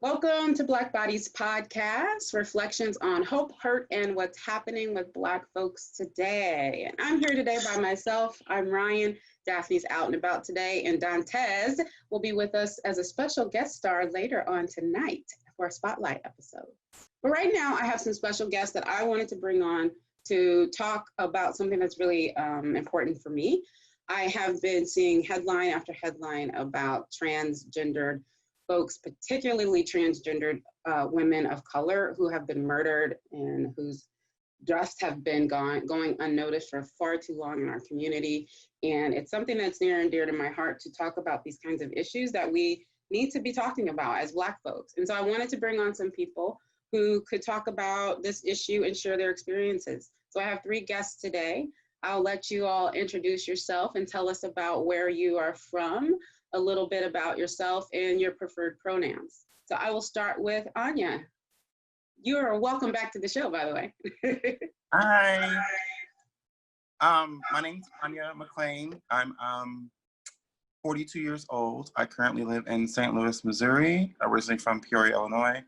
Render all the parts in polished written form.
Welcome to Black Bodies Podcast, reflections on hope, hurt, and what's happening with Black folks today. And I'm here today by myself. I'm Ryan. Daphne's out and about today, and Dantes will be with us as a special guest star later on tonight for a spotlight episode. But right now, I have some special guests that I wanted to bring on to talk about something that's really important for me. I have been seeing headline after headline about transgendered folks, particularly transgendered women of color who have been murdered and whose deaths have been going unnoticed for far too long in our community. And it's something that's near and dear to my heart to talk about these kinds of issues that we need to be talking about as Black folks. And so I wanted to bring on some people who could talk about this issue and share their experiences. So I have 3 guests today. I'll let you all introduce yourself and tell us about where you are from, a little bit about yourself and your preferred pronouns. So I will start with Anya. You are welcome back to the show, by the way. Hi. My name's Anya McLean. I'm 42 years old. I currently live in St. Louis, Missouri, originally from Peoria, Illinois.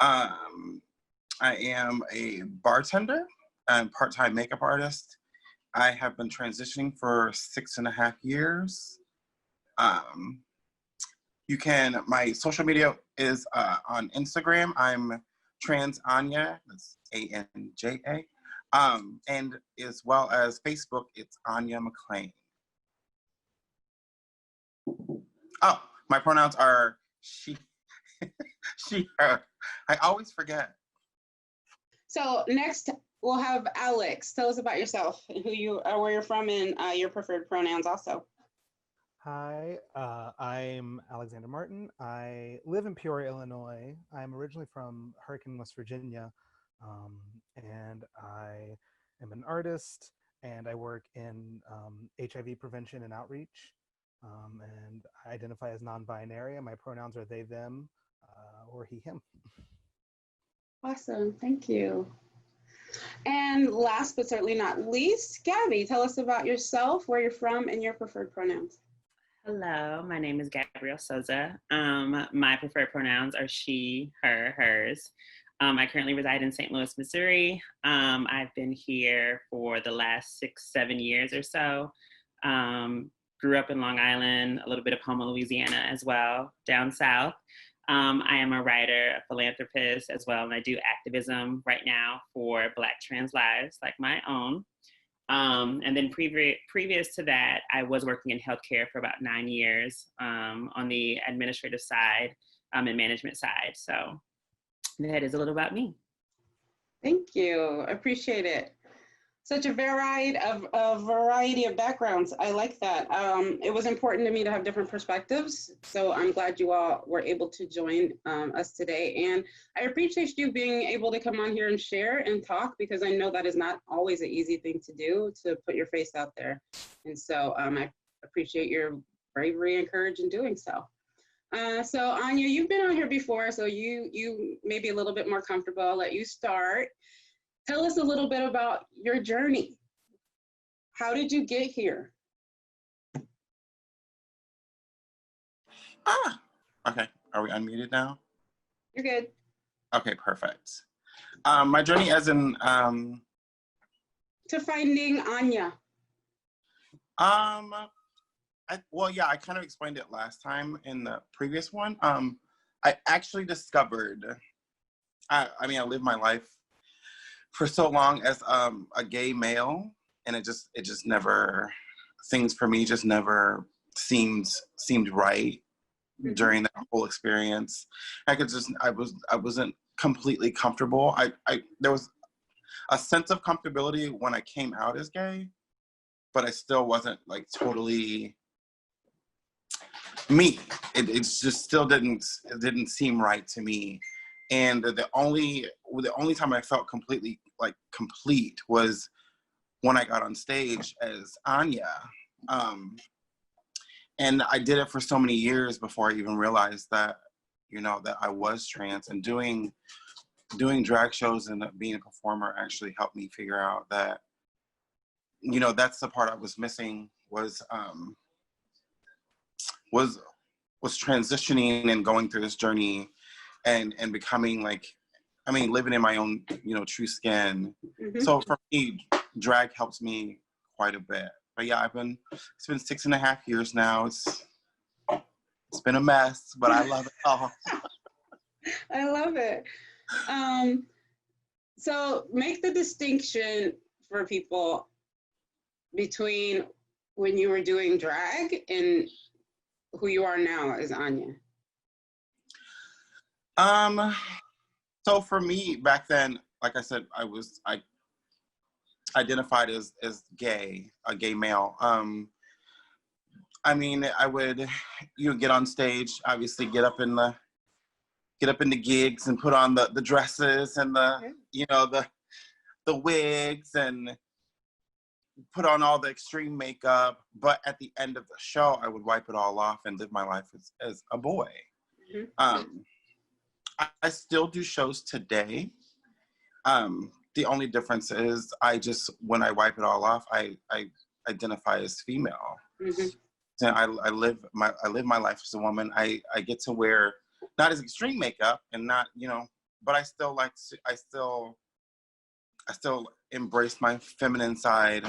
I am a bartender and part-time makeup artist. I have been transitioning for 6.5 years. My social media is on Instagram. I'm Trans Anya, that's ANJA. And as well as Facebook, it's Anya McLean. Oh, my pronouns are she, she, her. I always forget. So next we'll have Alex. Tell us about yourself, who you are, where you're from, and your preferred pronouns also. Hi, I'm Alexander Martin. I live in Peoria, Illinois. I'm originally from Hurricane, West Virginia, and I am an artist, and I work in HIV prevention and outreach, and I identify as non-binary. My pronouns are they, them, or he, him. Awesome, thank you. And last but certainly not least, Gabby, tell us about yourself, where you're from, and your preferred pronouns. Hello, my name is Gabrielle Souza. My preferred pronouns are she, her, hers. I currently reside in St. Louis, Missouri. I've been here for the last 6-7 years or so. Grew up in Long Island, a little bit of Houma, Louisiana as well, down south. I am a writer, a philanthropist as well, and I do activism right now for Black trans lives like my own. And then previous to that, I was working in healthcare for about 9 years on the administrative side and management side. So that is a little about me. Thank you, appreciate it. Such a variety of backgrounds. I like that. It was important to me to have different perspectives. So I'm glad you all were able to join us today. And I appreciate you being able to come on here and share and talk, because I know that is not always an easy thing to do, to put your face out there. And so I appreciate your bravery and courage in doing so. So Anya, you've been on here before, so you may be a little bit more comfortable. I'll let you start. Tell us a little bit about your journey. How did you get here? Okay, are we unmuted now? You're good. Okay, perfect. My journey as in... To finding Anya. I kind of explained it last time in the previous one. I actually discovered, I lived my life for so long as a gay male, and it just never, things for me just never seemed right during that whole experience. I wasn't completely comfortable. There was a sense of comfortability when I came out as gay, but I still wasn't like totally me. It just still didn't seem right to me. And the only time I felt completely complete was when I got on stage as Anya. And I did it for so many years before I even realized that, that I was trans, and doing drag shows and being a performer actually helped me figure out that, that's the part I was missing, was transitioning and going through this journey and becoming like, I mean, living in my own, you know, true skin. Mm-hmm. So for me, drag helps me quite a bit. But yeah, it's been 6.5 years now. It's been a mess, but I love it all. I love it. So make the distinction for people between when you were doing drag and who you are now as Anya. So for me back then, like I said, I identified as gay, a gay male. I mean, I would, you know, get on stage, obviously get up in the gigs and put on the dresses and you know, the wigs and put on all the extreme makeup. But at the end of the show, I would wipe it all off and live my life as a boy. Mm-hmm. I still do shows today. The only difference is when I wipe it all off, I identify as female. Mm-hmm. And I live my life as a woman. I get to wear not as extreme makeup and not, you know, but I still embrace my feminine side,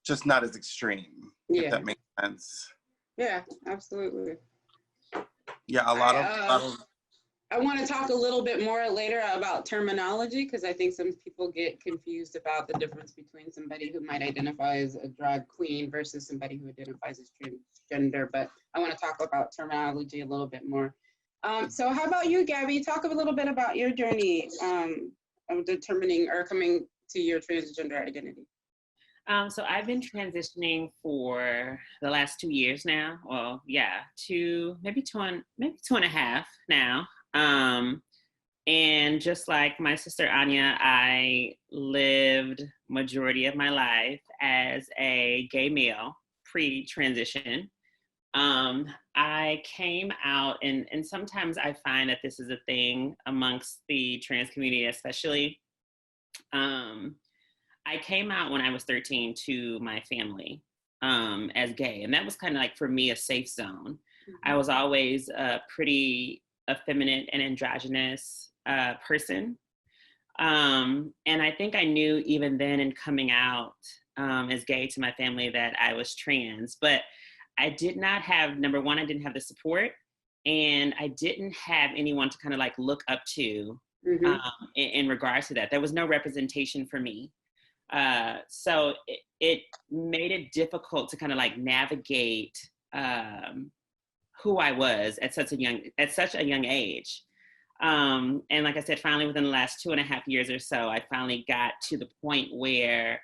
just not as extreme. Yeah. If that makes sense. Yeah, absolutely. Yeah, a lot of I want to talk a little bit more later about terminology, because I think some people get confused about the difference between somebody who might identify as a drag queen versus somebody who identifies as transgender. But I want to talk about terminology a little bit more. So how about you, Gabby? Talk a little bit about your journey of determining or coming to your transgender identity. So I've been transitioning for the last 2 years now. Well, yeah, maybe two and a half now. And just like my sister Anya, I lived majority of my life as a gay male pre-transition. I came out, and sometimes I find that this is a thing amongst the trans community, especially. I came out when I was 13 to my family as gay, and that was kind of like, for me, a safe zone. Mm-hmm. I was always a pretty effeminate and androgynous person. And I think I knew even then in coming out as gay to my family that I was trans, but I did not have, number one, I didn't have the support, and I didn't have anyone to kind of like look up to mm-hmm. In regards to that. There was no representation for me. So it made it difficult to kind of like navigate who I was at such a young age. And like I said, finally within the last 2.5 years or so, I finally got to the point where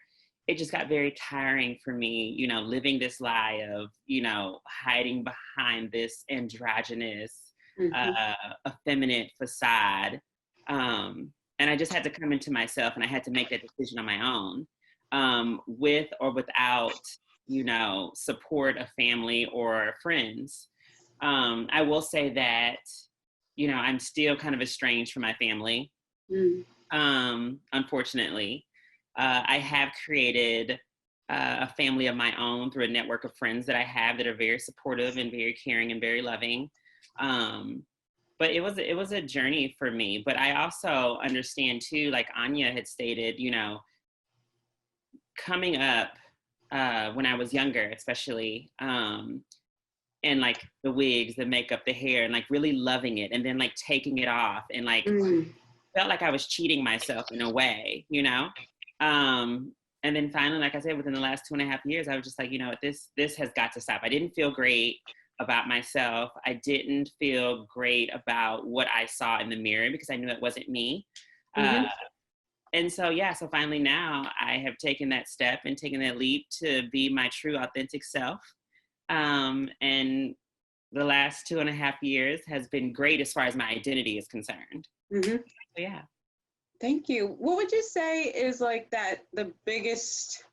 it just got very tiring for me, you know, living this lie of, you know, hiding behind this androgynous, mm-hmm. Effeminate facade. And I just had to come into myself, and I had to make that decision on my own, with or without, you know, support of family or friends. I will say that, you know, I'm still kind of estranged from my family. Unfortunately, I have created a family of my own through a network of friends that I have that are very supportive and very caring and very loving. But it was a journey for me. But I also understand too, like Anya had stated, you know, coming up when I was younger, especially, and like the wigs, the makeup, the hair, and like really loving it, and then like taking it off, and like felt like I was cheating myself in a way, you know. And then finally, like I said, within the last 2.5 years, I was just like, you know, this has got to stop. I didn't feel great about myself. I didn't feel great about what I saw in the mirror because I knew it wasn't me. Mm-hmm. And so, yeah, so finally now I have taken that step and taken that leap to be my true, authentic self. And the last 2.5 years has been great as far as my identity is concerned. Mm-hmm. So, yeah. Thank you. What would you say is like the biggest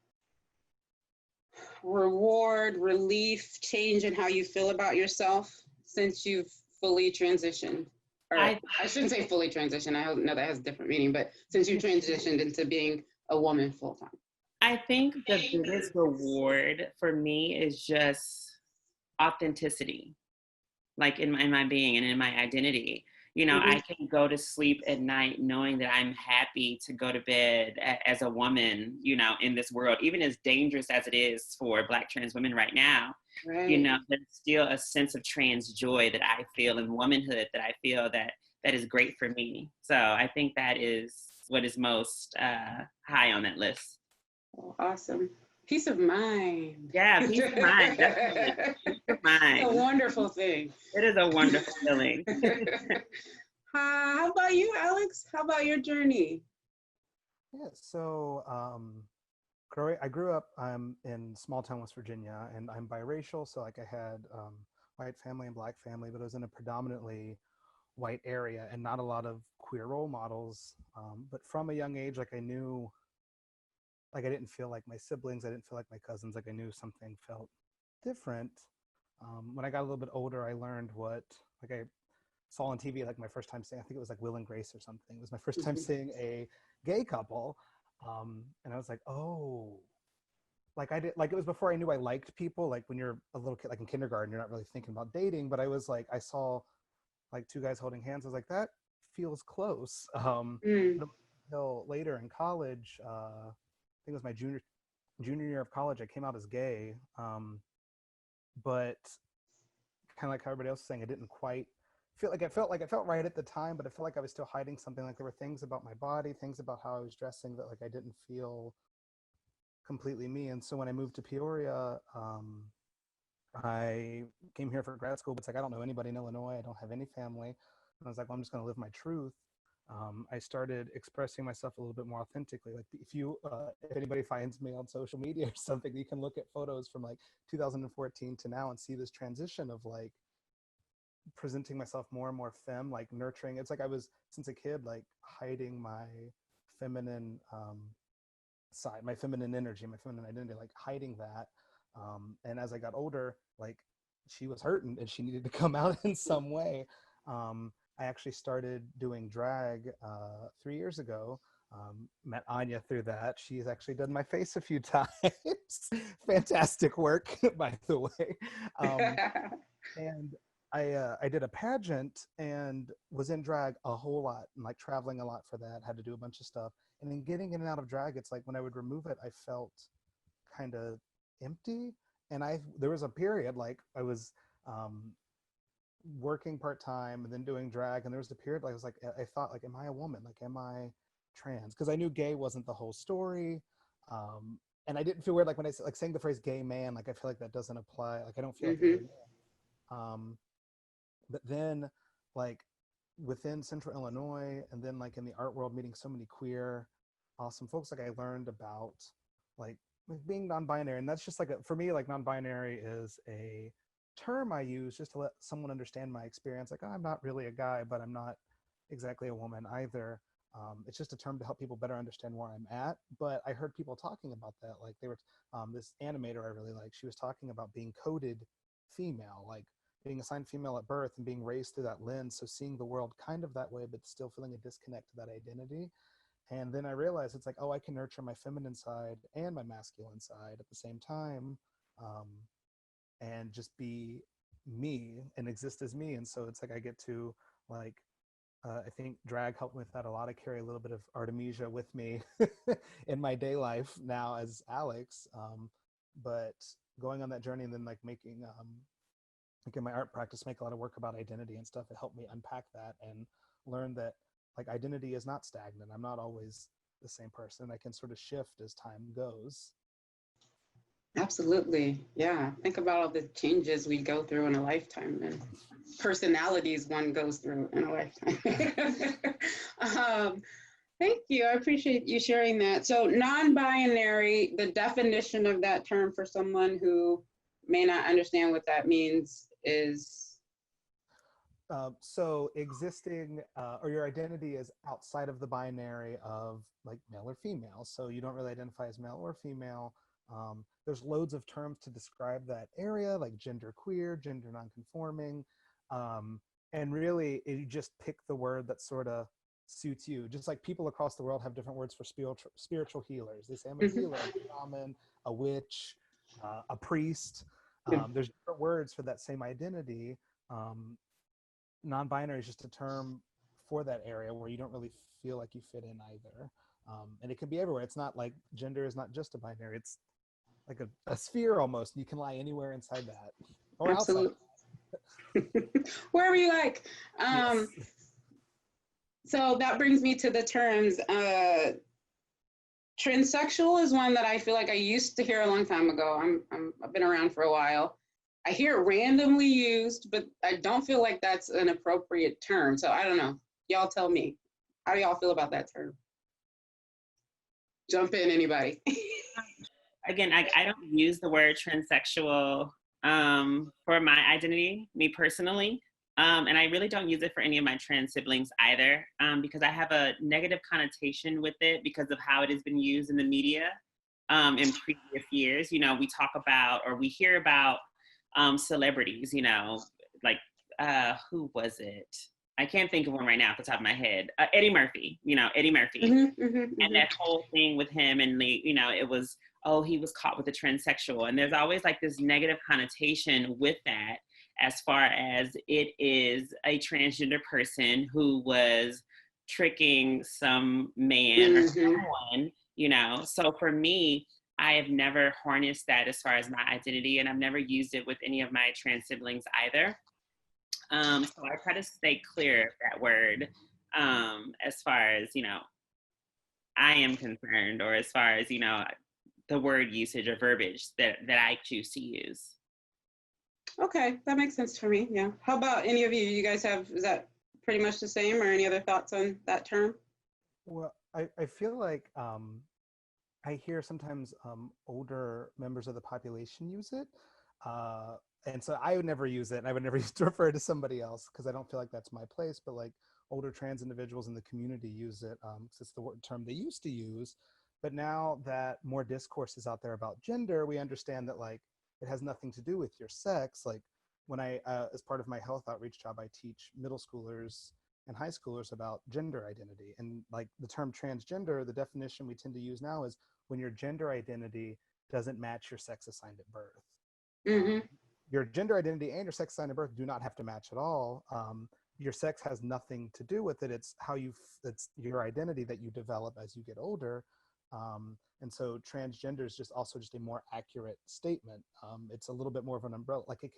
reward, relief, change in how you feel about yourself since you've fully transitioned? Or I shouldn't say fully transitioned. I know that has a different meaning, but since you transitioned into being a woman full time. I think the biggest reward for me is just authenticity, like in my being and in my identity. I can go to sleep at night knowing that I'm happy to go to bed as a woman, in this world, even as dangerous as it is for Black trans women right now. Right. There's still a sense of trans joy that I feel in womanhood that I feel that is great for me. So I think that is what is most high on that list. Oh, awesome. Peace of mind. Yeah, peace of mind, definitely. Peace of mind. It's a wonderful thing. It is a wonderful feeling. How about you, Alex? How about your journey? Yeah, so I grew up in small town West Virginia, and I'm biracial, so like I had white family and Black family, but it was in a predominantly white area and not a lot of queer role models. But from a young age, like I knew, like I didn't feel like my siblings, I didn't feel like my cousins, like I knew something felt different. When I got a little bit older, I learned what, like I saw on TV, like my first time seeing, I think it was like Will and Grace or something. It was my first time seeing a gay couple. And I was like, oh, like I did, like it was before I knew I liked people. Like when you're a little kid, like in kindergarten, you're not really thinking about dating, but I was like, I saw like two guys holding hands. I was like, that feels close. Until later in college, I think it was my junior year of college, I came out as gay. But kind of like how everybody else was saying, I didn't quite feel like it felt right at the time, but I felt like I was still hiding something. Like there were things about my body, things about how I was dressing that like I didn't feel completely me. And so when I moved to Peoria, I came here for grad school, but it's like I don't know anybody in Illinois. I don't have any family. And I was like, well, I'm just going to live my truth. I started expressing myself a little bit more authentically. Like if anybody finds me on social media or something, you can look at photos from like 2014 to now and see this transition of like presenting myself more and more femme, like nurturing. It's like I was, since a kid, like hiding my feminine side, my feminine energy, my feminine identity, like hiding that. And as I got older, like she was hurting and she needed to come out in some way. I actually started doing drag 3 years ago. Met Anya through that. She's actually done my face a few times. Fantastic work, by the way. And I did a pageant and was in drag a whole lot and like traveling a lot for that, had to do a bunch of stuff. And then getting in and out of drag, it's like when I would remove it, I felt kind of empty. And there was a period like I was working part-time and then doing drag, and there was a period like I was like, I thought like, am I a woman? Like, am I trans? Because I knew gay wasn't the whole story. And I didn't feel weird like when I like saying the phrase gay man, like I feel like that doesn't apply. Like I don't feel like a gay man. But then like within Central Illinois and then like in the art world, meeting so many queer awesome folks, like I learned about like being non-binary. And that's just like for me, like non-binary is a term I use just to let someone understand my experience. Like, oh, I'm not really a guy, but I'm not exactly a woman either. It's just a term to help people better understand where I'm at. But I heard people talking about that. Like they were, this animator I really like, she was talking about being coded female, like being assigned female at birth and being raised through that lens. So seeing the world kind of that way, but still feeling a disconnect to that identity. And then I realized it's like, oh, I can nurture my feminine side and my masculine side at the same time, and just be me and exist as me. And so it's like I get to like, I think drag helped with that a lot. I carry a little bit of Artemisia with me in my day life now as Alex. But going on that journey and then like making, like in my art practice, make a lot of work about identity and stuff. It helped me unpack that and learn that like identity is not stagnant. I'm not always the same person. I can sort of shift as time goes. Absolutely. Yeah. Think about all the changes we go through in a lifetime and personalities one goes through in a lifetime. Thank you. I appreciate you sharing that. So non-binary, the definition of that term for someone who may not understand what that means is? So existing or your identity is outside of the binary of like male or female. So you don't really identify as male or female. There's loads of terms to describe that area, like gender queer, gender nonconforming. And really, you just pick the word that sort of suits you. Just like people across the world have different words for spiritual healers. They say I'm a healer, a shaman, a witch, a priest. There's different words for that same identity. Non-binary is just a term for that area where you don't really feel like you fit in either. And it can be everywhere. It's not like gender is not just a binary. It's like a sphere almost. You can lie anywhere inside that or Absolutely. outside. Wherever you like. Yes. So that brings me to the terms. Transsexual is one that I feel like I used to hear a long time ago. I've been around for a while. I hear it randomly used, but I don't feel like that's an appropriate term. So I don't know. Y'all tell me. How do y'all feel about that term? Jump in, anybody. Again, I don't use the word transsexual for my identity, me personally. And I really don't use it for any of my trans siblings either, because I have a negative connotation with it because of how it has been used in the media in previous years. You know, we talk about or we hear about celebrities, you know, like who was it? I can't think of one right now off the top of my head. Eddie Murphy, you know, Eddie Murphy. And that whole thing with him and you know, it was, oh, he was caught with a transsexual. And there's always like this negative connotation with that, as far as it is a transgender person who was tricking some man or someone, you know. So for me, I have never harnessed that as far as my identity, and I've never used it with any of my trans siblings either. So I try to stay clear of that word as far as, you know, I am concerned, or as far as, you know, the word usage or verbiage that I choose to use. Okay, that makes sense for me. Yeah. How about any of you? You guys is that pretty much the same, or any other thoughts on that term? Well, I feel like I hear sometimes older members of the population use it. And so I would never use it, and I would never used to refer to somebody else because I don't feel like that's my place. But like older trans individuals in the community use it because it's the term they used to use. But now that more discourse is out there about gender, we understand that like it has nothing to do with your sex. Like when I, as part of my health outreach job, I teach middle schoolers and high schoolers about gender identity. And like the term transgender, the definition we tend to use now is when your gender identity doesn't match your sex assigned at birth. Your gender identity and your sex assigned at birth do not have to match at all. Your sex has nothing to do with it. It's it's your identity that you develop as you get older. And so transgender is just a more accurate statement. It's a little bit more of an umbrella, like it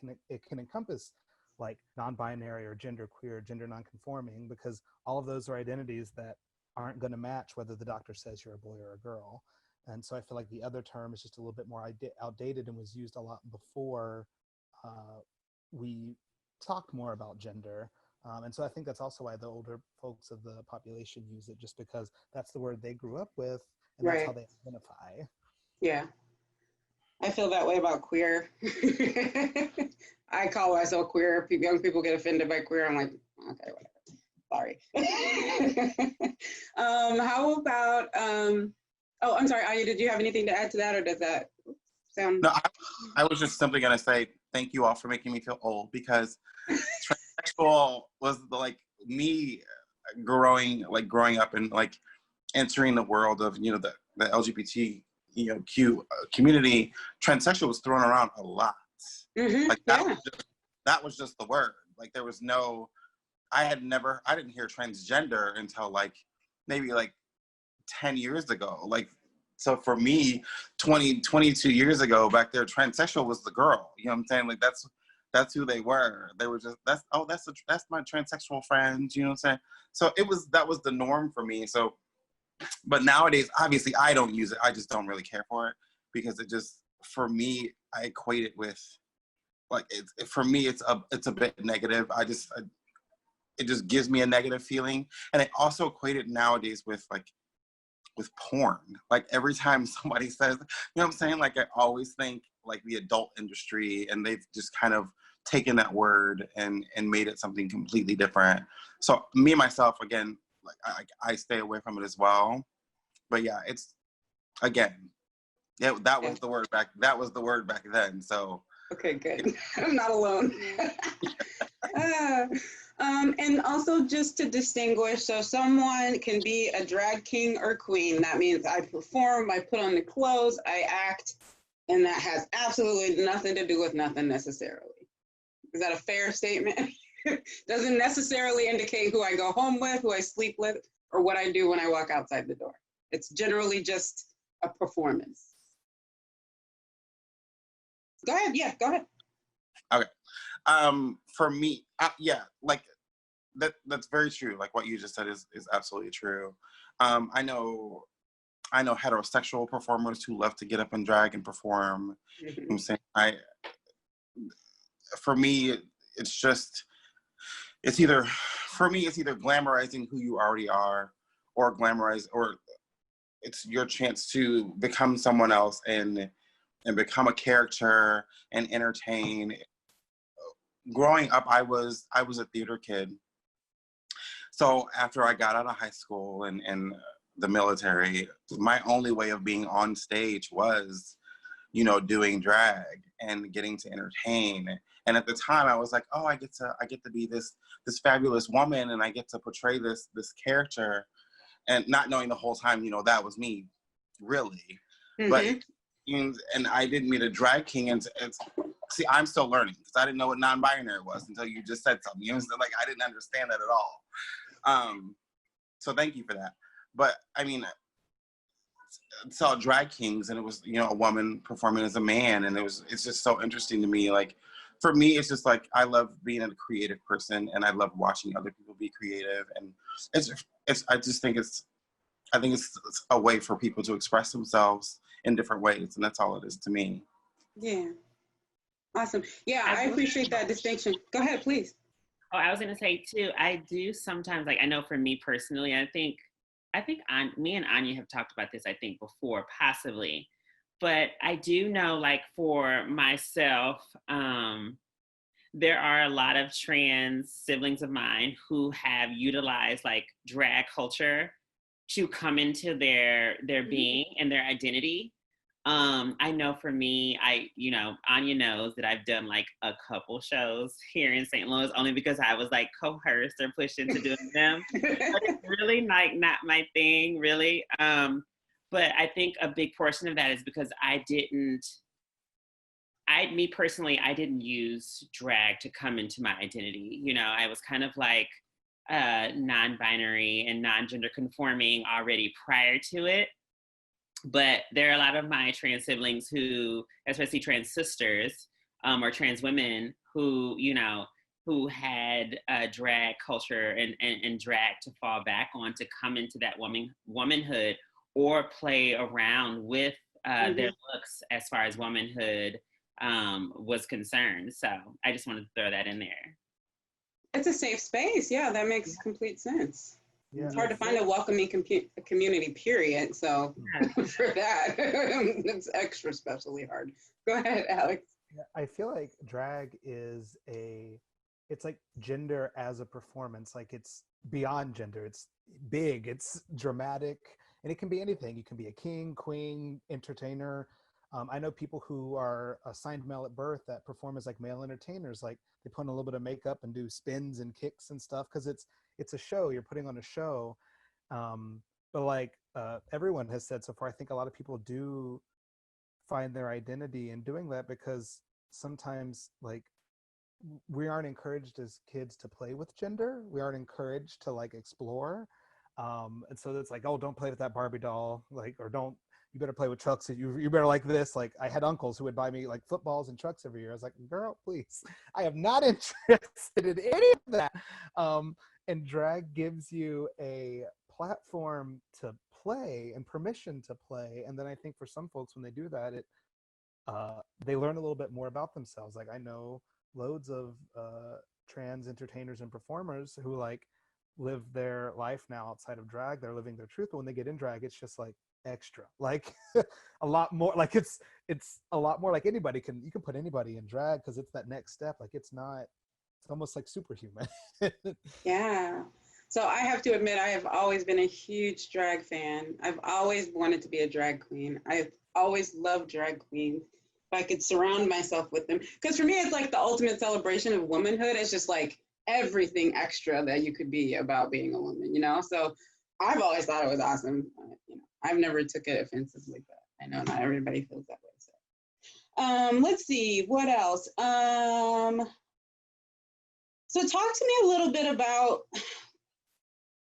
can encompass like non-binary or genderqueer, gender non-conforming, because all of those are identities that aren't going to match whether the doctor says you're a boy or a girl. And so I feel like the other term is just a little bit more outdated and was used a lot before we talked more about gender. And so I think that's also why the older folks of the population use it, just because that's the word they grew up with and that's how they identify. Yeah. I feel that way about queer. I call myself queer. Young people get offended by queer. I'm like, okay, whatever. Sorry. How about, oh, I'm sorry, Aya, did you have anything to add to that, or does that sound? No, I was just simply going to say thank you all for making me feel old, because transsexual was like me growing up and like entering the world of, you know, the LGBT, you know, Q community. Transsexual was thrown around a lot. Like that was just the word. Like there was no, I didn't hear transgender until like maybe like 10 years ago. Like, so for me, 22 years ago back there, transsexual was the girl. You know what I'm saying? Like that's who they were. They were just, that's my transsexual friend. You know what I'm saying? So that was the norm for me. So, but nowadays, obviously I don't use it. I just don't really care for it, because it just, for me, I equate it with like, for me, it's a bit negative. It just gives me a negative feeling. And I also equate it nowadays with porn. Like every time somebody says, you know what I'm saying? Like I always think like the adult industry, and they've just kind of taken that word and made it something completely different. So me, myself, again, like I stay away from it as well. But yeah, it's, again, yeah, that was the word back then. So. Okay, good. I'm not alone. And also just to distinguish, so someone can be a drag king or queen. That means I perform, I put on the clothes, I act, and that has absolutely nothing to do with nothing necessarily. Is that a fair statement? Doesn't necessarily indicate who I go home with, who I sleep with, or what I do when I walk outside the door. It's generally just a performance. Go ahead. Yeah, go ahead. Okay. For me, yeah, like that's very true. Like what you just said is absolutely true. I know heterosexual performers who love to get up and drag and perform. Mm-hmm. I'm saying for me, it's just, it's either glamorizing who you already are, or it's your chance to become someone else and become a character and entertain. Growing up, I was a theater kid. So after I got out of high school and the military, my only way of being on stage was, doing drag and getting to entertain. And at the time I was like, oh, I get to be this fabulous woman, and I get to portray this character, and not knowing the whole time, that was me, really. Mm-hmm. But and I didn't meet a drag king, and see, I'm still learning, because I didn't know what non-binary was until you just said something. Like, I didn't understand that at all. So thank you for that. But I mean, saw drag kings, and it was, a woman performing as a man, and it's just so interesting to me. Like, for me, it's just like, I love being a creative person, and I love watching other people be creative, and I think it's a way for people to express themselves in different ways, and that's all it is to me. Yeah. Awesome. Yeah, I appreciate that distinction. Go ahead, please. Oh, I was going to say too, I do sometimes, like, I know for me personally, I think me and Anya have talked about this, I think, before, possibly. But I do know, like, for myself, there are a lot of trans siblings of mine who have utilized, like, drag culture to come into their being and their identity. I know for me, Anya knows that I've done like a couple shows here in St. Louis, only because I was like coerced or pushed into doing them. But it's really like not my thing, really. But I think a big portion of that is because I didn't use drag to come into my identity. I was kind of like non-binary and non-gender conforming already prior to it. But there are a lot of my trans siblings who, especially trans sisters or trans women who had drag culture and drag to fall back on, to come into that womanhood or play around with their looks as far as womanhood was concerned. So I just wanted to throw that in there. It's a safe space. Yeah, that makes complete sense. Yeah, it's hard to find a welcoming community, period. So for that, it's extra specially hard. Go ahead, Alex. Yeah, I feel like drag is it's like gender as a performance. Like, it's beyond gender. It's big, it's dramatic, and it can be anything. You can be a king, queen, entertainer. I know people who are assigned male at birth that perform as like male entertainers. Like, they put on a little bit of makeup and do spins and kicks and stuff, because it's a show. You're putting on a show. But like everyone has said so far, I think a lot of people do find their identity in doing that, because sometimes, like, we aren't encouraged as kids to play with gender. We aren't encouraged to like explore. And so it's like, oh, don't play with that Barbie doll, like, or you better play with trucks. You better like this. Like, I had uncles who would buy me like footballs and trucks every year. I was like, girl, please, I am not interested in any of that. And drag gives you a platform to play and permission to play. And then I think for some folks, when they do that, they learn a little bit more about themselves. Like, I know loads of trans entertainers and performers who like live their life now outside of drag. They're living their truth, but when they get in drag, it's just like extra, like a lot more. Like, it's a lot more like you can put anybody in drag, because it's that next step. Like, it's almost like superhuman. Yeah. So I have to admit, I have always been a huge drag fan. I've always wanted to be a drag queen. I've always loved drag queens. If I could surround myself with them. Because for me, it's like the ultimate celebration of womanhood. It's just like everything extra that you could be about being a woman, So I've always thought it was awesome. I've never took it offensively, but I know not everybody feels that way. So let's see, what else? So talk to me a little bit about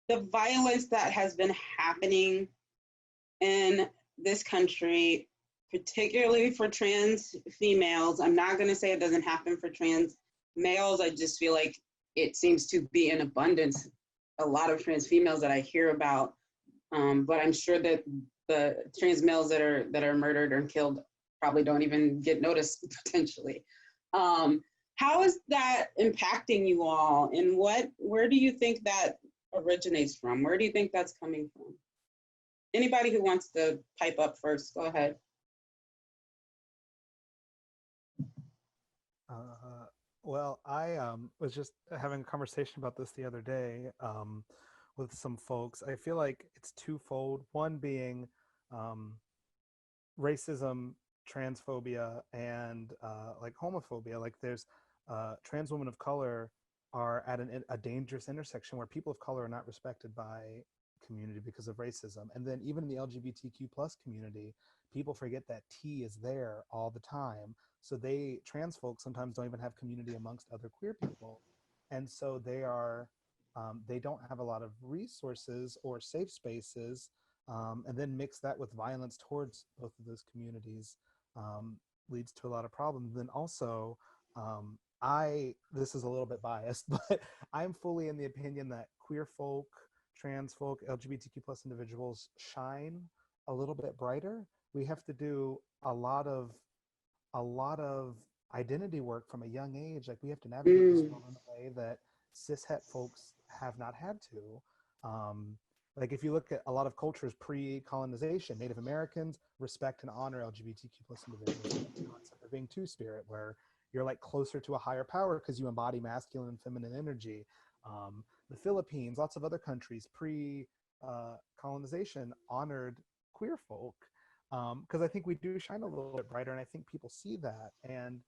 the violence that has been happening in this country, particularly for trans females. I'm not going to say it doesn't happen for trans males. I just feel like it seems to be in abundance, a lot of trans females that I hear about. But I'm sure that the trans males that are murdered or killed probably don't even get noticed potentially. How is that impacting you all, and where do you think that originates from? Where do you think that's coming from? Anybody who wants to pipe up first, go ahead. Well, I was just having a conversation about this the other day with some folks. I feel like it's twofold. One being racism, transphobia, and like homophobia. Like there's trans women of color are at a dangerous intersection where people of color are not respected by community because of racism. And then even in the LGBTQ plus community, people forget that T is there all the time. So trans folks sometimes don't even have community amongst other queer people. And so they don't have a lot of resources or safe spaces. And then mix that with violence towards both of those communities leads to a lot of problems. Then also, this is a little bit biased, but I'm fully in the opinion that queer folk, trans folk, LGBTQ plus individuals shine a little bit brighter. We have to do a lot of identity work from a young age. Like we have to navigate this world in a way that cishet folks have not had to. Like if you look at a lot of cultures pre-colonization, Native Americans respect and honor LGBTQ plus individuals. The concept of being two-spirit, where you're like closer to a higher power because you embody masculine and feminine energy. The Philippines, lots of other countries pre-colonization honored queer folk because I think we do shine a little bit brighter, and I think people see that. And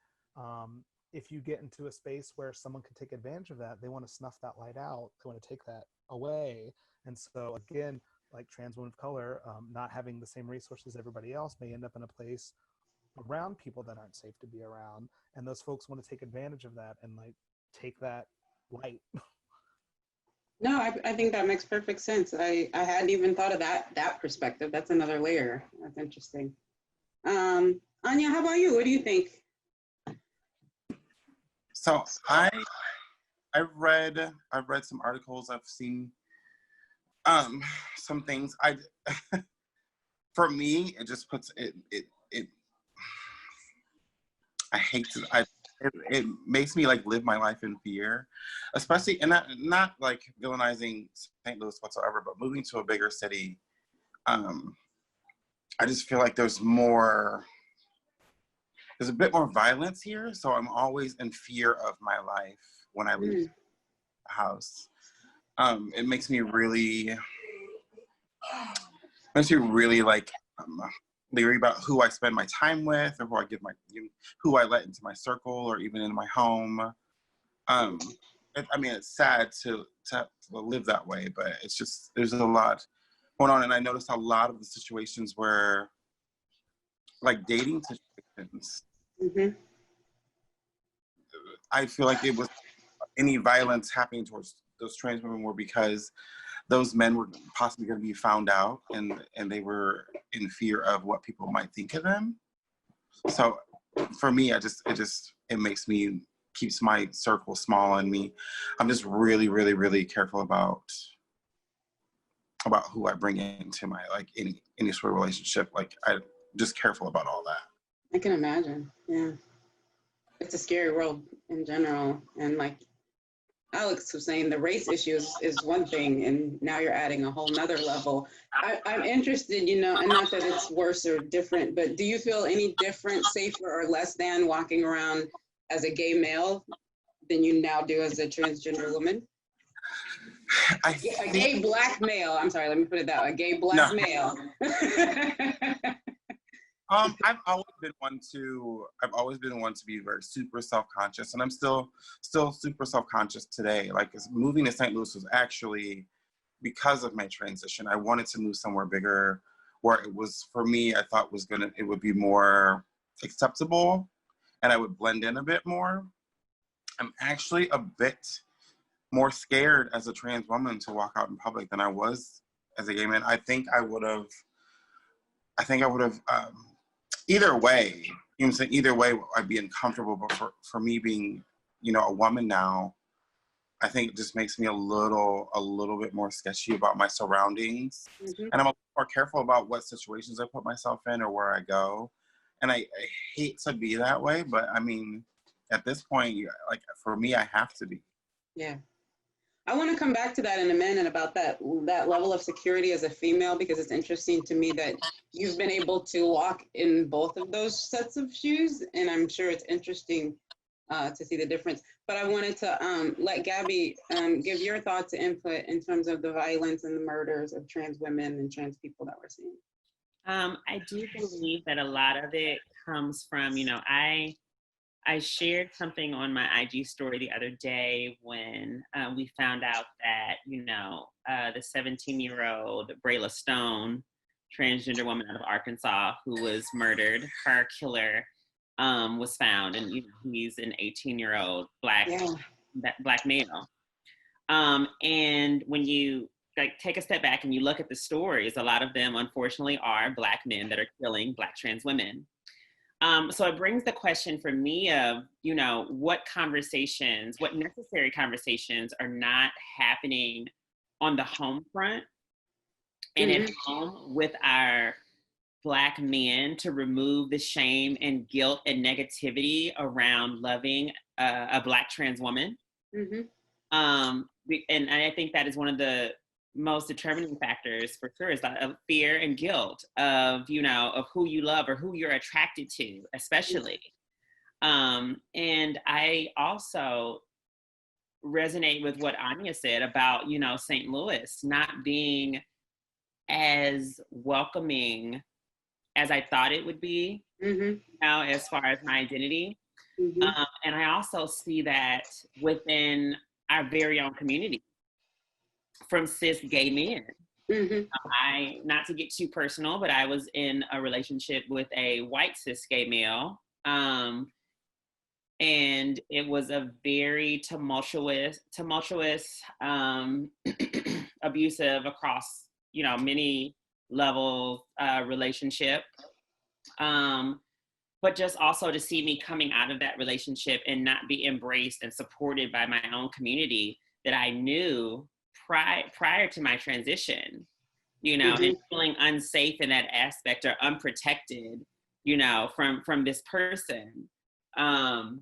if you get into a space where someone can take advantage of that, they want to snuff that light out. They want to take that away. And so again, like trans women of color, not having the same resources as everybody else may end up in a place around people that aren't safe to be around. And those folks want to take advantage of that and like take that light. No, I think that makes perfect sense. I hadn't even thought of that perspective. That's another layer. That's interesting. Anya, how about you? What do you think? So I've read some articles. I've seen some things. For me, it just puts it I hate to it makes me like live my life in fear, especially, and not like villainizing St. Louis whatsoever, but moving to a bigger city. I just feel like there's a bit more violence here, so I'm always in fear of my life when I leave the house. It makes me really like leery about who I spend my time with, or who I let into my circle, or even in my home. It's sad to live that way, but it's just, there's a lot going on. And I noticed a lot of the situations where, like dating situations, I feel like it was any violence happening towards those trans women were because those men were possibly going to be found out, and they were in fear of what people might think of them. So for me, it makes me, keeps my circle small, and I'm just really, really, really careful about who I bring into my, like, any sort of relationship. Like, I'm just careful about all that. I can imagine. Yeah. It's a scary world in general. And like Alex was saying, the race issue is one thing, and now you're adding a whole nother level. I'm interested, and not that it's worse or different, but do you feel any different, safer, or less than walking around as a gay male than you now do as a transgender woman? A gay black male. I'm sorry, let me put it that way. A gay black male. I've always been one to be very super self-conscious, and I'm still super self-conscious today. Like, moving to St. Louis was actually because of my transition. I wanted to move somewhere bigger, where it was, for me, I thought it would be more acceptable, and I would blend in a bit more. I'm actually a bit more scared as a trans woman to walk out in public than I was as a gay man. I think I would have, either way, you know what I'm saying? Either way, I'd be uncomfortable. But for me being, you know, a woman now, I think it just makes me a little bit more sketchy about my surroundings. Mm-hmm. And I'm a little more careful about what situations I put myself in or where I go. And I hate to be that way, but I mean, at this point, like for me, I have to be. Yeah. I want to come back to that in a minute about that level of security as a female, because it's interesting to me that you've been able to walk in both of those sets of shoes, and I'm sure it's interesting to see the difference. But I wanted to let Gabby give your thoughts and input in terms of the violence and the murders of trans women and trans people that we're seeing. I do believe that a lot of it comes from, you know, I shared something on my IG story the other day when we found out that, you know, the 17-year-old Brayla Stone, transgender woman out of Arkansas who was murdered, her killer was found, and you know, he's an 18-year-old black male. And when you like take a step back and you look at the stories, a lot of them unfortunately are Black men that are killing Black trans women. So it brings the question for me of, you know, what necessary conversations are not happening on the home front and at home with our Black men to remove the shame and guilt and negativity around loving a Black trans woman. Mm-hmm. And I think that is one of the most determining factors for sure, is that of fear and guilt of, you know, of who you love or who you're attracted to, especially. And I also resonate with what Anya said about, you know, St. Louis not being as welcoming as I thought it would be, you know, as far as my identity. And I also see that within our very own community from cis gay men. Not to get too personal, but I was in a relationship with a white cis gay male. And it was a very tumultuous, abusive across, you know, many levels relationship. But just also to see me coming out of that relationship and not be embraced and supported by my own community that I knew prior to my transition, you know, and feeling unsafe in that aspect or unprotected, you know, from this person. And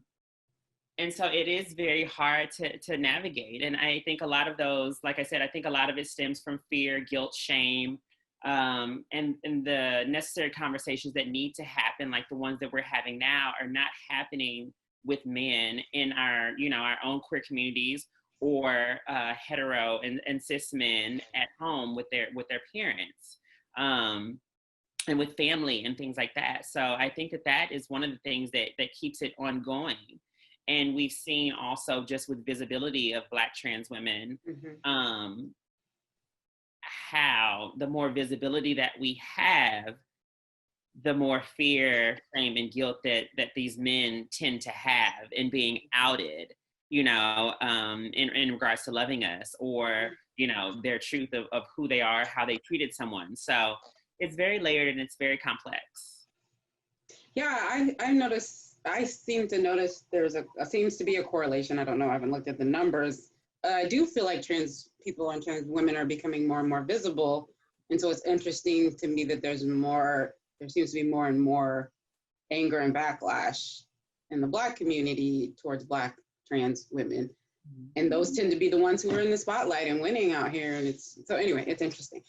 so it is very hard to navigate. And I think a lot of those, like I said, I think a lot of it stems from fear, guilt, shame, and the necessary conversations that need to happen, like the ones that we're having now, are not happening with men in our, you know, our own queer communities, or hetero and cis men at home with their parents, and with family and things like that. So I think that is one of the things that keeps it ongoing. And we've seen also just with visibility of Black trans women, how the more visibility that we have, the more fear, shame, and guilt that these men tend to have in being outed, you know, in regards to loving us, or, you know, their truth of who they are, how they treated someone. So it's very layered and it's very complex. Yeah, I seem to notice there's seems to be a correlation. I don't know, I haven't looked at the numbers. I do feel like trans people and trans women are becoming more and more visible. And so it's interesting to me that there seems to be more and more anger and backlash in the Black community towards Black trans women. And those tend to be the ones who are in the spotlight and winning out here. And so anyway, it's interesting.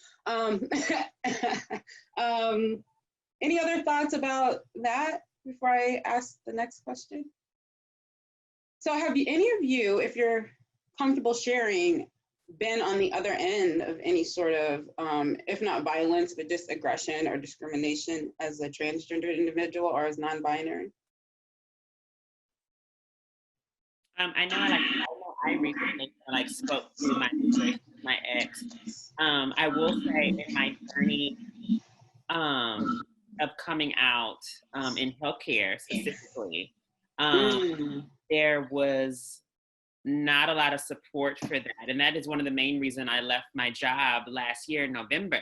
Any other thoughts about that before I ask the next question? So have any of you, if you're comfortable sharing, been on the other end of any sort of, if not violence, but just aggression or discrimination as a transgender individual or as non-binary? I know I recently spoke to my situation with my ex. I will say in my journey of coming out in healthcare specifically, there was not a lot of support for that. And that is one of the main reasons I left my job last year in November.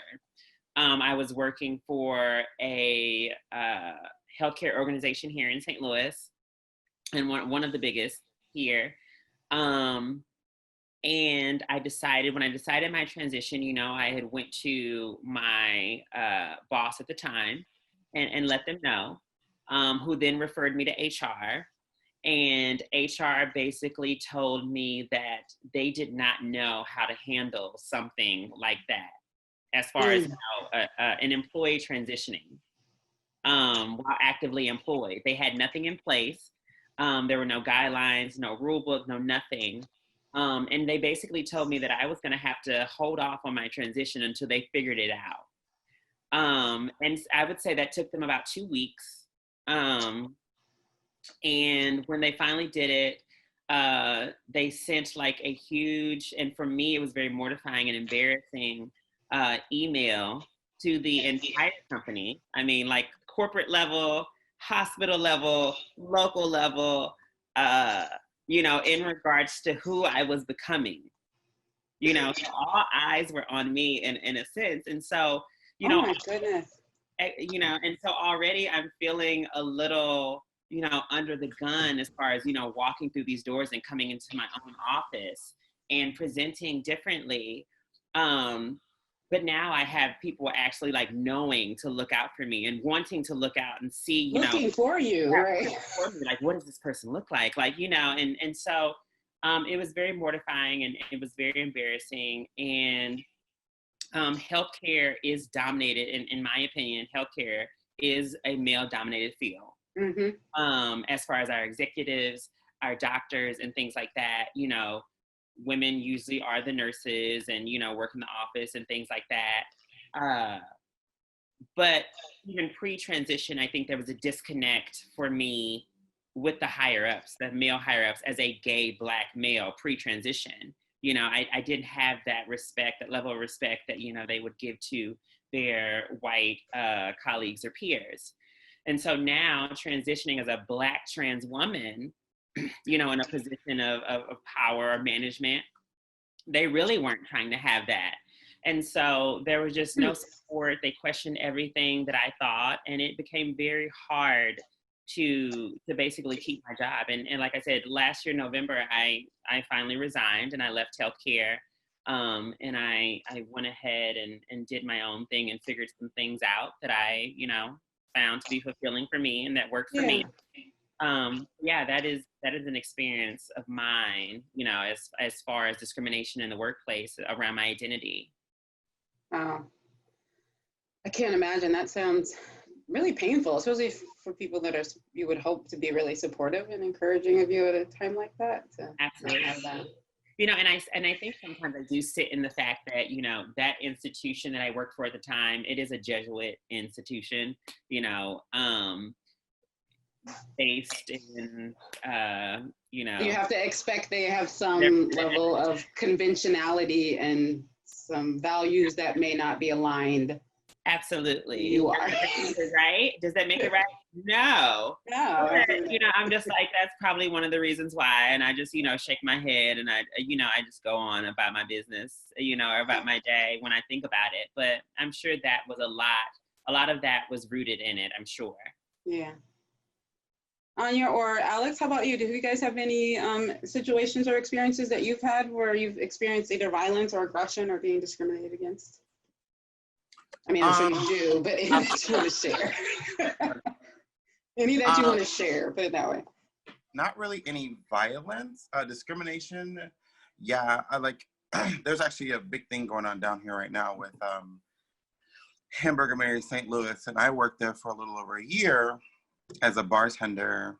I was working for a healthcare organization here in St. Louis, and one of the biggest here. And I decided, when I decided my transition, you know, I had went to my boss at the time and let them know, who then referred me to HR. And HR basically told me that they did not know how to handle something like that, as far as an employee transitioning while actively employed. They had nothing in place. There were no guidelines, no rule book, no nothing. And they basically told me that I was going to have to hold off on my transition until they figured it out. And I would say that took them about 2 weeks. And when they finally did it, they sent like a huge, and for me, it was very mortifying and embarrassing email to the entire company. I mean, like corporate level, hospital level, local level, you know, in regards to who I was becoming. You know, so all eyes were on me in a sense. And so, you know, my goodness. You know, and so already I'm feeling a little, you know, under the gun as far as, you know, walking through these doors and coming into my own office and presenting differently. But now I have people actually like knowing to look out for me and wanting to look out and see, you looking know, for you, right? for me, like, what does this person look like? Like, you know, and so it was very mortifying and it was very embarrassing. And healthcare is dominated, in my opinion, healthcare is a male dominated field. As far as our executives, our doctors and things like that, you know, women usually are the nurses and, you know, work in the office and things like that. But even pre-transition, I think there was a disconnect for me with the higher ups, the male higher ups, as a gay Black male pre-transition. You know, I didn't have that respect, that level of respect that, you know, they would give to their white colleagues or peers. And so now transitioning as a Black trans woman, you know, in a position of power or management, they really weren't trying to have that. And so there was just no support. They questioned everything that I thought, and it became very hard to basically keep my job. And like I said, last year, November, I finally resigned and I left healthcare. And I went ahead and did my own thing and figured some things out that I, you know, found to be fulfilling for me and that worked for me. Yeah, that is an experience of mine, you know, as far as discrimination in the workplace around my identity. Wow. I can't imagine. That sounds really painful, especially for people that you would hope to be really supportive and encouraging of you at a time like that. Absolutely. Have that. You know, and I think sometimes I do sit in the fact that, you know, that institution that I worked for at the time, it is a Jesuit institution, you know, based in, you know. You have to expect they have some level of conventionality and some values that may not be aligned. Absolutely. You are. Right? Does that make it right? No. No. But, you know, I'm just like, that's probably one of the reasons why. And I just, you know, shake my head and I just go on about my business, you know, or about my day when I think about it. But I'm sure that was a lot of that was rooted in it, I'm sure. Yeah. Anya or Alex, how about you? Do you guys have any situations or experiences that you've had where you've experienced either violence or aggression or being discriminated against? I mean, I'm sure you do, but any that you want to share. Any that you want to share, put it that way. Not really any violence, discrimination. Yeah, I like, there's actually a big thing going on down here right now with Hamburger Mary St. Louis, and I worked there for a little over a year as a bartender,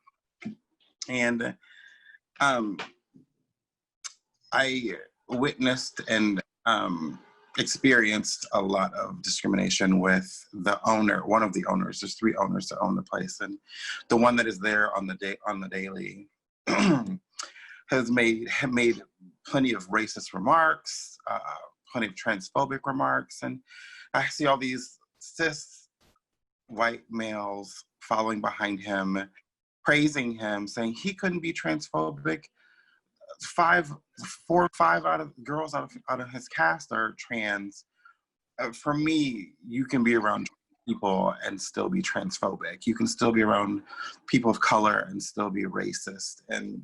and I witnessed and experienced a lot of discrimination with the owner, one of the owners. There's 3 owners that own the place, and the one that is there on the daily has made plenty of racist remarks, plenty of transphobic remarks, and I see all these cis white males following behind him, praising him, saying he couldn't be transphobic. 4 or 5 out of girls out of his cast are trans. For me, you can be around people and still be transphobic. You can still be around people of color and still be racist. And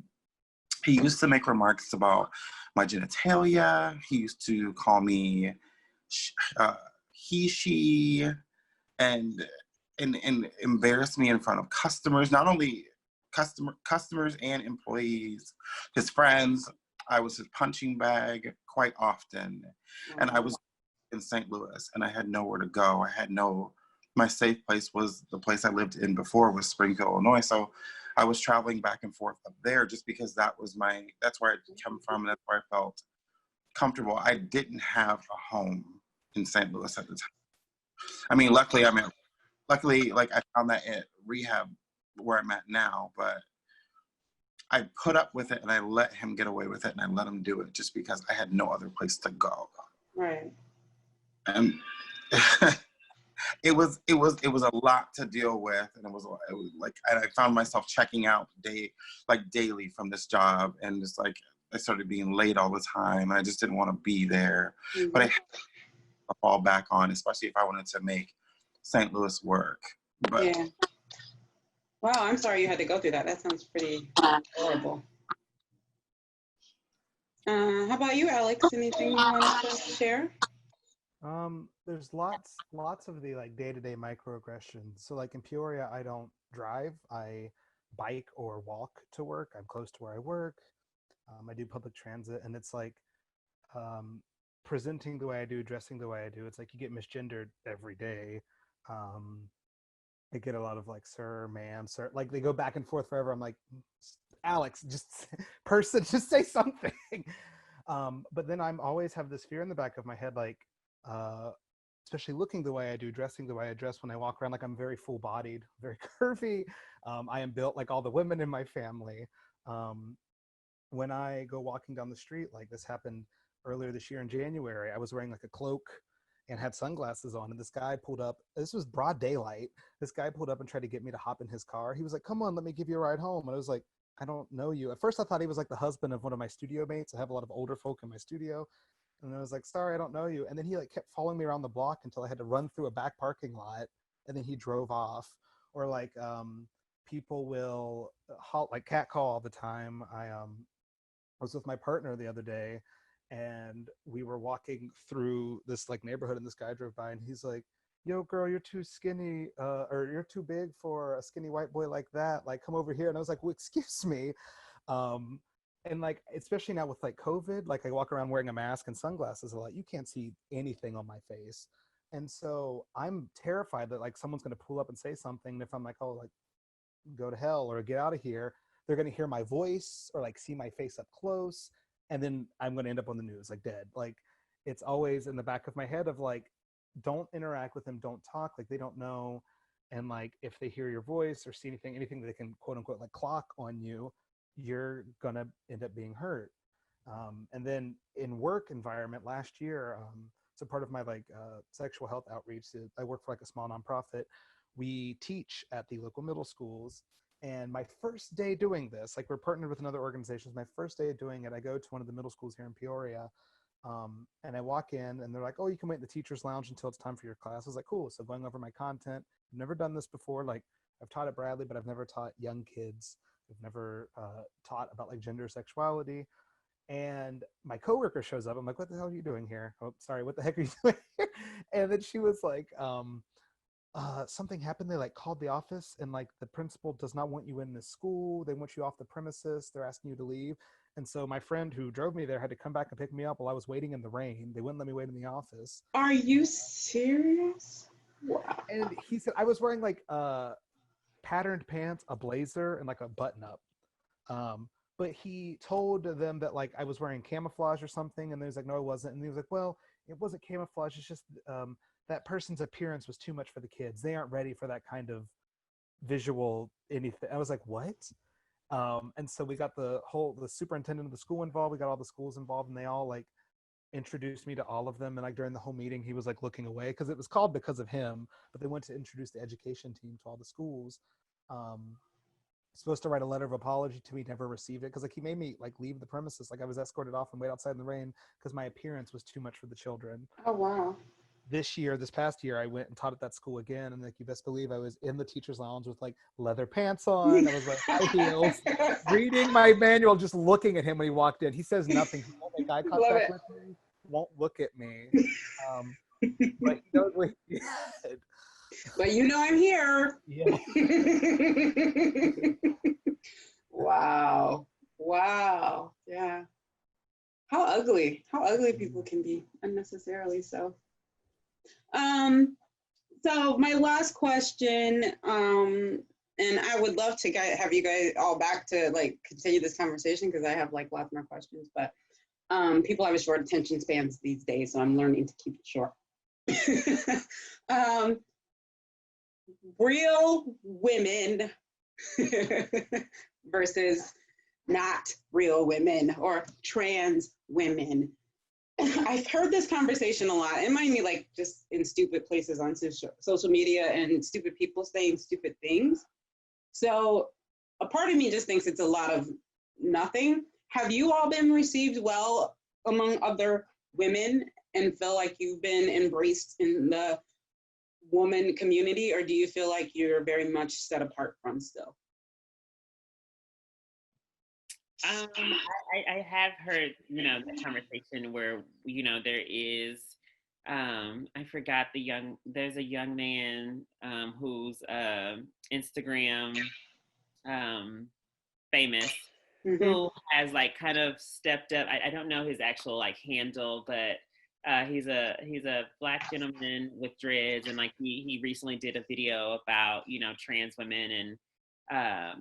he used to make remarks about my genitalia. He used to call me he, she, and embarrass me in front of customers, not only customers and employees, his friends. I was his punching bag quite often. And I was in St. Louis and I had nowhere to go. My safe place was the place I lived in before, was Springfield, Illinois. So I was traveling back and forth up there just because that's where I come from, and that's where I felt comfortable. I didn't have a home in St. Louis at the time. I mean, luckily, like I found that at rehab where I'm at now, but I put up with it and I let him get away with it and I let him do it just because I had no other place to go. Right. And it was a lot to deal with, and it was like, and I found myself checking out daily from this job, and just like I started being late all the time, and I just didn't want to be there. Mm-hmm. But I had to fall back on, especially if I wanted to make St. Louis work. But yeah. Wow, I'm sorry you had to go through that. That sounds pretty horrible. How about you, Alex? Anything you want to share? There's lots of the like day-to-day microaggressions. So like in Peoria, I don't drive. I bike or walk to work. I'm close to where I work. I do public transit, and it's like presenting the way I do, dressing the way I do. It's like you get misgendered every day. I get a lot of like sir, ma'am, sir. Like they go back and forth forever. I'm like, Alex, just just say something. But then I'm always have this fear in the back of my head, like, especially looking the way I do, dressing the way I dress when I walk around, like I'm very full-bodied, very curvy. I am built like all the women in my family. When I go walking down the street, like this happened earlier this year in January, I was wearing like a cloak and had sunglasses on, and this guy pulled up. This was broad daylight. This guy pulled up and tried to get me to hop in his car. He was like, come on, let me give you a ride home. And I was like, I don't know you. At first I thought he was like the husband of one of my studio mates. I have a lot of older folk in my studio. And I was like, sorry, I don't know you. And then he like kept following me around the block until I had to run through a back parking lot, and then he drove off. Or like people will like catcall all the time. I was with my partner the other day, and we were walking through this like neighborhood, and this guy drove by, and he's like, yo girl, you're too skinny, or you're too big for a skinny white boy like that, like come over here. And I was like, well, excuse me. And like, especially now with like COVID, like I walk around wearing a mask and sunglasses a lot, you can't see anything on my face. And so I'm terrified that like someone's going to pull up and say something, and if I'm like, oh, like go to hell or get out of here, they're going to hear my voice or like see my face up close, and then I'm going to end up on the news like dead. Like it's always in the back of my head of like, don't interact with them, don't talk, like they don't know. And like if they hear your voice or see anything that they can quote unquote like clock on you, you're going to end up being hurt. And then in work environment last year, so part of my like sexual health outreach, I work for like a small nonprofit. We teach at the local middle schools. And my first day doing this, like we're partnered with another organization, my first day doing it, I go to one of the middle schools here in Peoria, and I walk in and they're like, oh, you can wait in the teacher's lounge until it's time for your class. I was like, cool. So going over my content, I've never done this before. Like I've taught at Bradley, but I've never taught young kids. I've never taught about like gender, sexuality. And my coworker shows up. I'm like, what the hell are you doing here? Oh, sorry, what the heck are you doing here? And then she was like, something happened. They like called the office, and like the principal does not want you in this school. They want you off the premises. They're asking you to leave. And so my friend who drove me there had to come back and pick me up while I was waiting in the rain. They wouldn't let me wait in the office. Are you serious? Wow. And he said I was wearing like patterned pants, a blazer, and like a button up. But he told them that like I was wearing camouflage or something, and they was like, no, it wasn't. And he was like, well, it wasn't camouflage. It's just that person's appearance was too much for the kids. They aren't ready for that kind of visual anything. I was like, what? And so we got the superintendent of the school involved. We got all the schools involved, and they all like introduced me to all of them. And like during the whole meeting, he was like looking away because it was called because of him, but they went to introduce the education team to all the schools. supposed to write a letter of apology to me, never received it, because like he made me like leave the premises. Like I was escorted off and wait outside in the rain because my appearance was too much for the children. Oh wow. This past year, I went and taught at that school again, and like you best believe I was in the teacher's lounge with like leather pants on. I was like high heels, reading my manual, just looking at him when he walked in. He says nothing. He won't make eye contact with me. Won't look at me. But he knows what he did. But you know I'm here. Yeah. Wow. Wow. Yeah. How ugly people can be unnecessarily so. So my last question, and I would love to have you guys all back to like continue this conversation because I have like lots more questions, but people have a short attention spans these days, so I'm learning to keep it short. Real women versus not real women or trans women. I've heard this conversation a lot. It might be like just in stupid places on social media and stupid people saying stupid things. So a part of me just thinks it's a lot of nothing. Have you all been received well among other women and feel like you've been embraced in the woman community, or do you feel like you're very much set apart from still? I have heard, the conversation where, there is, I forgot there's a young man who's Instagram famous, who has like kind of stepped up. I don't know his actual like handle, but he's a Black gentleman with dreads, and like he recently did a video about trans women and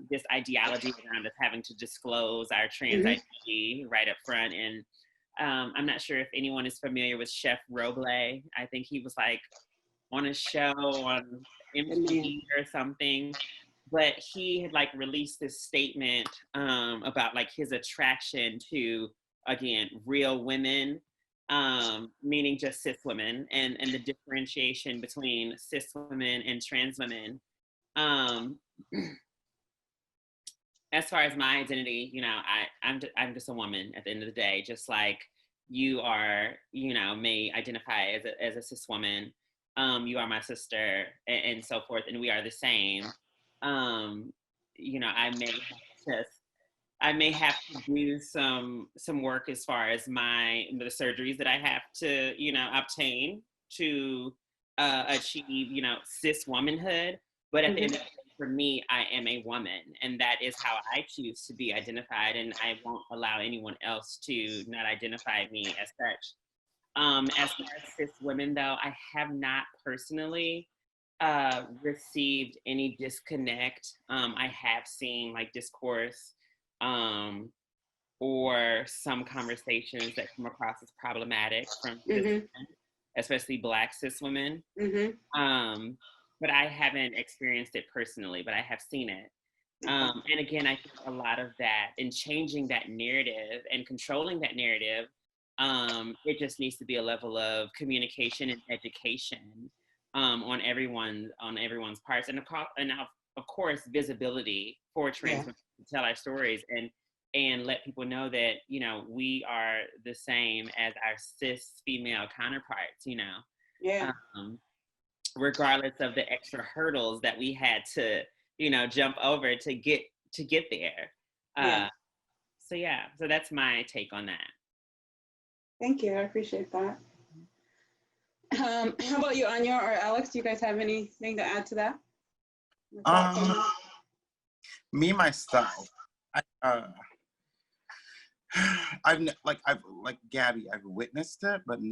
this ideology around us having to disclose our trans identity right up front. And I'm not sure if anyone is familiar with Chef Roble. I think he was like on a show on MTV or something, but he had like released this statement about like his attraction to, again, real women, meaning just cis women, and the differentiation between cis women and trans women. As far as my identity, I'm just a woman at the end of the day, just like you are, may identify as a cis woman. You are my sister, and so forth, and we are the same. I may have to do some work as far as the surgeries that I have to, obtain to achieve, cis womanhood. But at the end of the day, for me, I am a woman, and that is how I choose to be identified, and I won't allow anyone else to not identify me as such. As far as cis women, though, I have not personally received any disconnect. I have seen like discourse or some conversations that come across as problematic from cis women, especially Black cis women. But I haven't experienced it personally, but I have seen it. And again, I think a lot of that, in changing that narrative and controlling that narrative, it just needs to be a level of communication and education on everyone's parts, and of course visibility for trans women to tell our stories and let people know that we are the same as our cis female counterparts. Regardless of the extra hurdles that we had to jump over to get there. So that's my take on that. Thank you. I appreciate that. How about you, Anya or Alex? Do you guys have anything to add to that? Me myself, I've like Gabby, I've witnessed it, but I've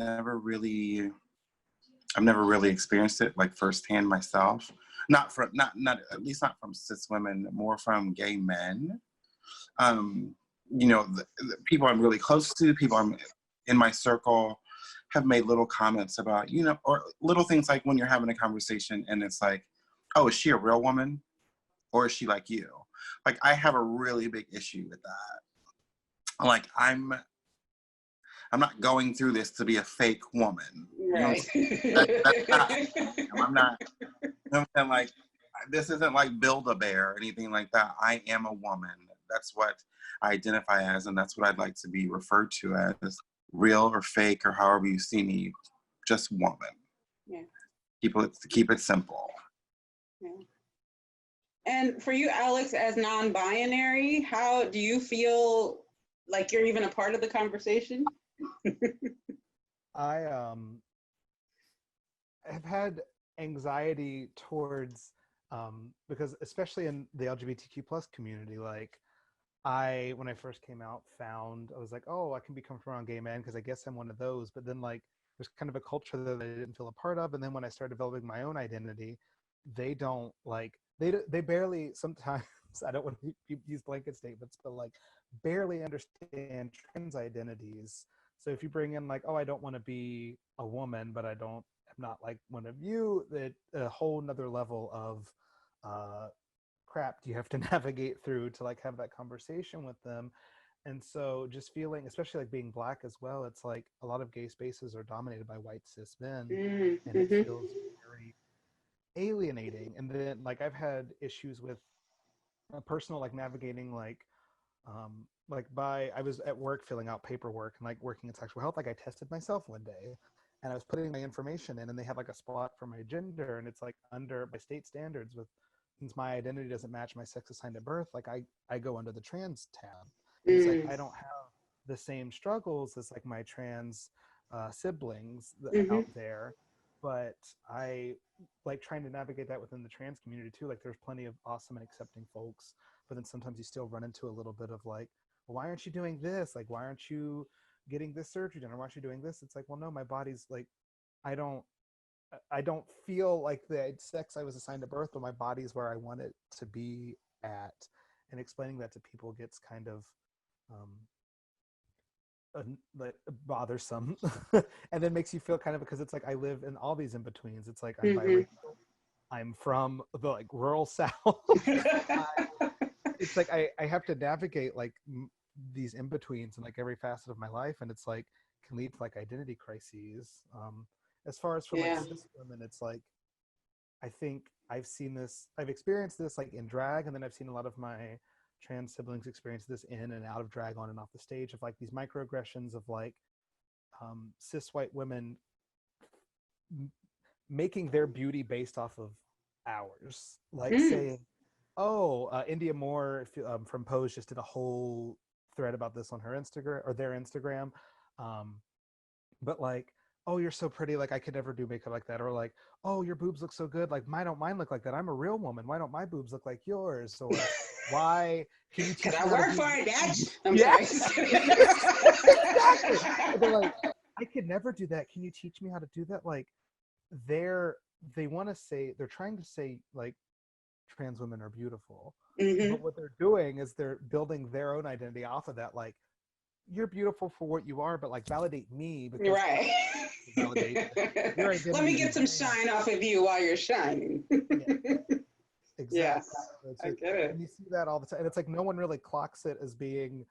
never really experienced it like firsthand myself. Not at least not from cis women, more from gay men. The people I'm really close to, people I'm in my circle, have made little comments about, or little things like when you're having a conversation and it's like, oh, is she a real woman? Or is she like you? Like, I have a really big issue with that. Like, I'm not going through this to be a fake woman. Right. That's not, I'm not, like, this isn't like Build-A-Bear or anything like that. I am a woman. That's what I identify as, and that's what I'd like to be referred to as, real or fake or however you see me, just woman. Yeah. Keep it simple. Yeah. And for you, Alex, as non-binary, how do you feel like you're even a part of the conversation? I have had anxiety towards because especially in the LGBTQ plus community, like when I first came out, I was like, oh, I can be comfortable around gay men because I guess I'm one of those. But then like there's kind of a culture that I didn't feel a part of. And then when I started developing my own identity, they don't like, they barely sometimes, I don't want to use blanket statements, but like barely understand trans identities. So if you bring in like, oh, I don't want to be a woman, but I'm not like one of you, that a whole nother level of crap you have to navigate through to like have that conversation with them. And so just feeling, especially like being Black as well, it's like a lot of gay spaces are dominated by white cis men, and it feels very alienating. And then like I've had issues with personal like navigating I was at work filling out paperwork and like working in sexual health, like I tested myself one day and I was putting my information in and they had like a spot for my gender, and it's like under by state standards, with since my identity doesn't match my sex assigned at birth, like I go under the trans tab. And it's like I don't have the same struggles as like my trans siblings out there, but I like trying to navigate that within the trans community too. Like there's plenty of awesome and accepting folks, but then sometimes you still run into a little bit of like, well, why aren't you doing this? Like, why aren't you getting this surgery done? Or why aren't you doing this? It's like, well, no, my body's like, I don't feel like the sex I was assigned at birth, but my body's where I want it to be at. And explaining that to people gets kind of like bothersome. And then makes you feel kind of, because it's like I live in all these in-betweens. It's like I'm biracial, I'm from the like rural South. It's like I have to navigate like these in-betweens in like every facet of my life, and it's like can lead to like identity crises. As far as for like cis women, it's like I think I've experienced this like in drag, and then I've seen a lot of my trans siblings experience this in and out of drag, on and off the stage, of like these microaggressions of like cis white women making their beauty based off of ours, like saying, oh, India Moore from Pose just did a whole thread about this on her Instagram, or their Instagram, but like, oh, you're so pretty, like I could never do makeup like that. Or like, oh, your boobs look so good, like why don't mine look like that? I'm a real woman, why don't my boobs look like yours? Or why can you teach me I work for it, Dad? I'm sorry. Exactly. They're like, I could never do that, can you teach me how to do that? Like they want to say, they're trying to say like trans women are beautiful, but what they're doing is they're building their own identity off of that. Like, you're beautiful for what you are, but like validate me, because right. Validate your identity. Let me get some shine off of you while you're shining. Exactly. Yes, I get it. And you see that all the time, and it's like no one really clocks it as being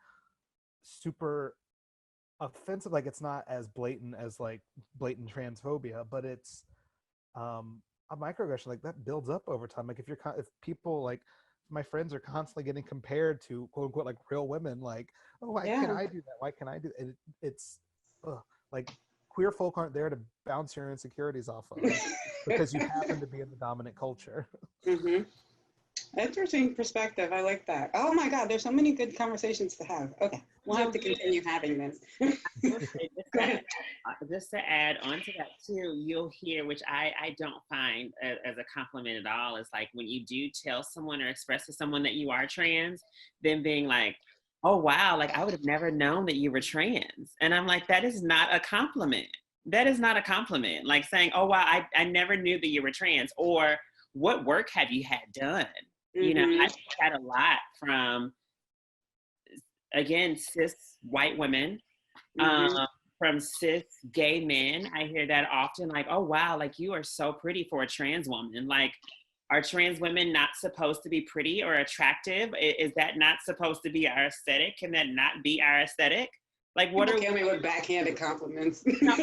super offensive. Like it's not as blatant as like blatant transphobia, but it's a microaggression like that builds up over time. Like if people like my friends are constantly getting compared to quote unquote like real women, like, oh, why can't I do that? Why can I do it? It's like queer folk aren't there to bounce your insecurities off of because you happen to be in the dominant culture. Interesting perspective. I like that. Oh my God, there's so many good conversations to have. Okay, we'll have to continue having this. Just to add on to that too, you'll hear, which I don't find as a compliment at all, is like when you do tell someone or express to someone that you are trans, then being like, oh wow, like I would have never known that you were trans. And I'm like, that is not a compliment. That is not a compliment. Like saying, oh wow, I never knew that you were trans, or what work have you had done? You know, I've had a lot from, again, cis white women, from cis gay men. I hear that often, like, oh wow, like you are so pretty for a trans woman. Like, are trans women not supposed to be pretty or attractive? Is that not supposed to be our aesthetic? Can that not be our aesthetic? Like, what People kill me with backhanded compliments. I'm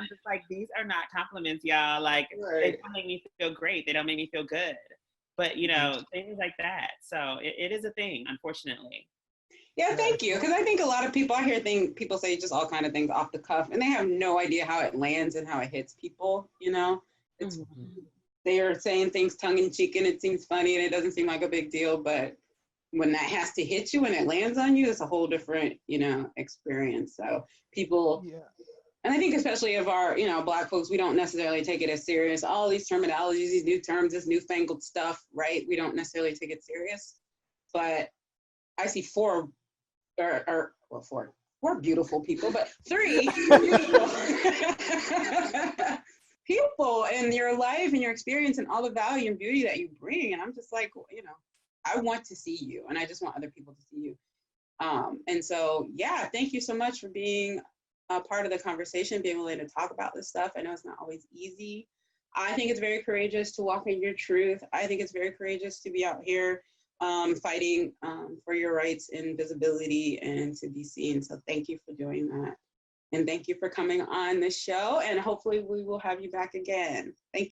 just like, these are not compliments, y'all. Like, they don't make me feel great. They don't make me feel good. But, you know, things like that. So it is a thing, unfortunately. Yeah, thank you. Because I think a lot of people, I hear people say just all kind of things off the cuff, and they have no idea how it lands and how it hits people, you know? It's, they are saying things tongue in cheek and it seems funny and it doesn't seem like a big deal, but when that has to hit you and it lands on you, it's a whole different, you know, experience. So people, and I think especially of our, you know, Black folks, we don't necessarily take it as serious. All these terminologies, these new terms, this newfangled stuff, right? We don't necessarily take it serious. But I see four beautiful people, but 3 beautiful people in your life and your experience and all the value and beauty that you bring. And I'm just like, you know, I want to see you and I just want other people to see you. And so, yeah, thank you so much for being a part of the conversation, being willing to talk about this stuff. I know it's not always easy. I think it's very courageous to walk in your truth. I think it's very courageous to be out here fighting for your rights and visibility and to be seen. So thank you for doing that. And thank you for coming on the show. And hopefully we will have you back again. Thank you.